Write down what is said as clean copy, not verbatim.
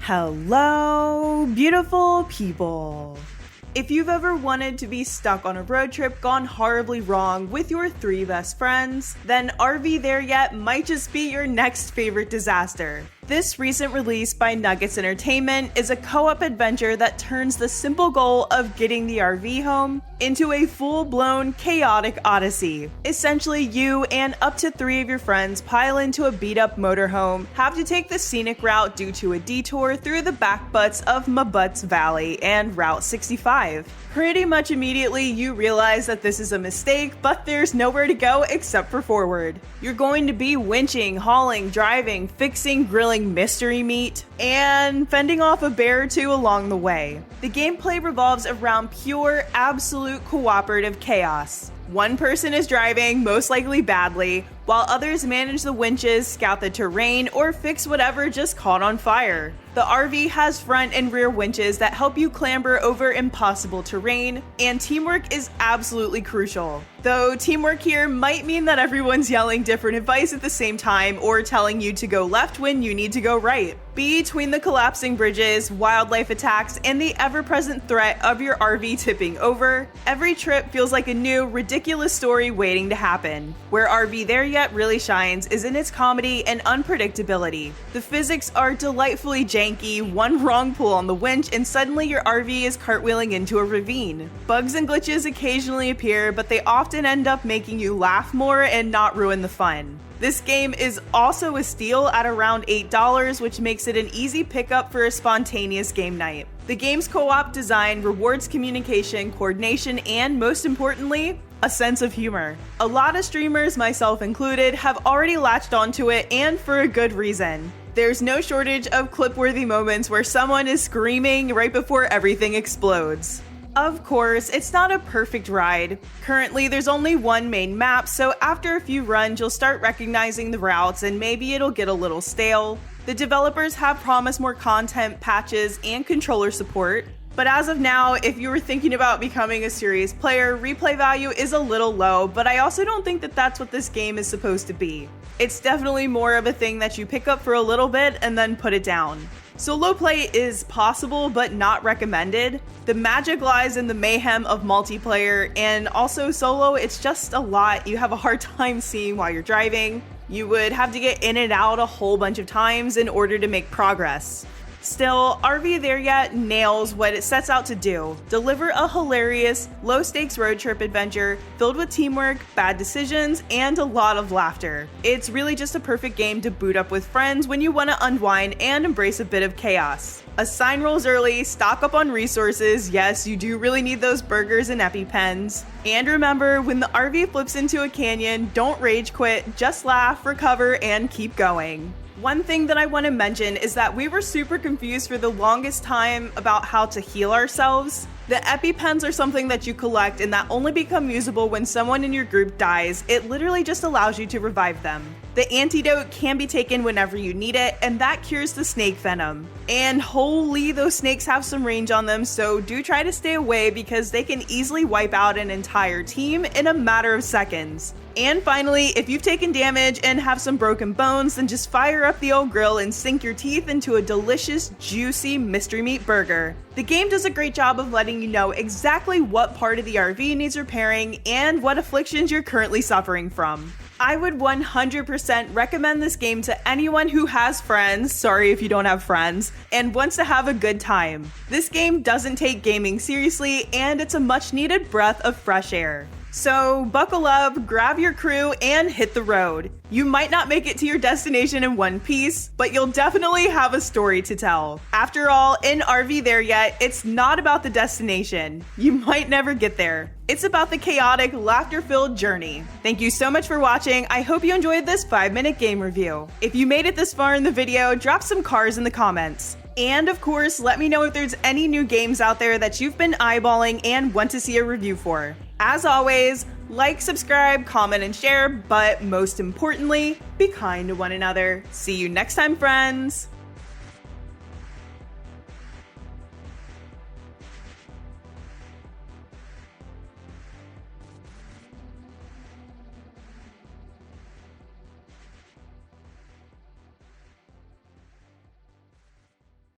Hello, beautiful people. If you've ever wanted to be stuck on a road trip gone horribly wrong with your three best friends, then RV There Yet might just be your next favorite disaster. This recent release by Nuggets Entertainment is a co-op adventure that turns the simple goal of getting the RV home into a full-blown chaotic odyssey. Essentially, you and up to 3 of your friends pile into a beat-up motorhome, have to take the scenic route due to a detour through the back butts of Mabutts Valley and Route 65. Pretty much immediately, you realize that this is a mistake, but there's nowhere to go except for forward. You're going to be winching, hauling, driving, fixing, grilling mystery meat, and fending off a bear or two along the way. The gameplay revolves around pure, absolute cooperative chaos. One person is driving, most likely badly, while others manage the winches, scout the terrain, or fix whatever just caught on fire. The RV has front and rear winches that help you clamber over impossible terrain, and teamwork is absolutely crucial. Though teamwork here might mean that everyone's yelling different advice at the same time or telling you to go left when you need to go right. Between the collapsing bridges, wildlife attacks, and the ever-present threat of your RV tipping over, every trip feels like a new, ridiculous story waiting to happen. Where RV There Yet really shines is in its comedy and unpredictability. The physics are delightfully janky, one wrong pull on the winch and suddenly your RV is cartwheeling into a ravine. Bugs and glitches occasionally appear, but they often end up making you laugh more and not ruin the fun. This game is also a steal at around $8, which makes it an easy pickup for a spontaneous game night. The game's co-op design rewards communication, coordination, and most importantly, a sense of humor. A lot of streamers, myself included, have already latched onto it, and for a good reason. There's no shortage of clip-worthy moments where someone is screaming right before everything explodes. Of course, it's not a perfect ride. Currently, there's only one main map, so after a few runs, you'll start recognizing the routes and maybe it'll get a little stale. The developers have promised more content, patches, and controller support. But as of now, if you were thinking about becoming a serious player, replay value is a little low, but I also don't think that that's what this game is supposed to be. It's definitely more of a thing that you pick up for a little bit and then put it down. Solo play is possible, but not recommended. The magic lies in the mayhem of multiplayer, and also solo, it's just a lot. You have a hard time seeing while you're driving. You would have to get in and out a whole bunch of times in order to make progress. Still, RV There Yet nails what it sets out to do: deliver a hilarious, low-stakes road trip adventure filled with teamwork, bad decisions, and a lot of laughter. It's really just a perfect game to boot up with friends when you want to unwind and embrace a bit of chaos. A sign rolls early, stock up on resources, yes, you do really need those burgers and EpiPens. And remember, when the RV flips into a canyon, don't rage quit, just laugh, recover, and keep going. One thing that I want to mention is that we were super confused for the longest time about how to heal ourselves. The EpiPens are something that you collect and that only become usable when someone in your group dies. It literally just allows you to revive them. The antidote can be taken whenever you need it, and that cures the snake venom. And holy, those snakes have some range on them, so do try to stay away because they can easily wipe out an entire team in a matter of seconds. And finally, if you've taken damage and have some broken bones, then just fire up the old grill and sink your teeth into a delicious, juicy mystery meat burger. The game does a great job of letting you know exactly what part of the RV needs repairing and what afflictions you're currently suffering from. I would 100% recommend this game to anyone who has friends, sorry if you don't have friends, and wants to have a good time. This game doesn't take gaming seriously, and it's a much needed breath of fresh air. So buckle up, grab your crew, and hit the road. You might not make it to your destination in one piece, but you'll definitely have a story to tell. After all, in RV There Yet, it's not about the destination. You might never get there. It's about the chaotic, laughter-filled journey. Thank you so much for watching. I hope you enjoyed this 5-minute game review. If you made it this far in the video, drop some cars in the comments. And of course, let me know if there's any new games out there that you've been eyeballing and want to see a review for. As always, like, subscribe, comment, and share, but most importantly, be kind to one another. See you next time, friends!